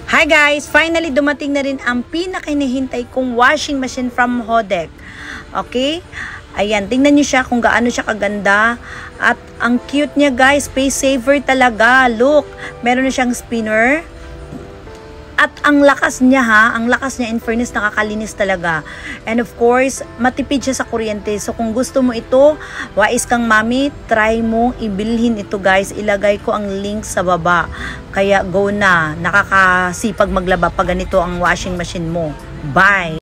Hi guys! Finally dumating na rin ang pinakinihintay kong washing machine from Hodek. Okay? Ayan, tingnan nyo siya kung gaano siya kaganda. At ang cute niya guys, space saver talaga. Look, meron na siyang spinner. At ang lakas niya ang lakas niya, in fairness, nakakalinis talaga. And of course, matipid siya sa kuryente. So kung gusto mo ito, wais kang mami, try mo ibilhin ito guys. Ilagay ko ang link sa baba. Kaya go na, nakakasipag maglaba pag ganito ang washing machine mo. Bye!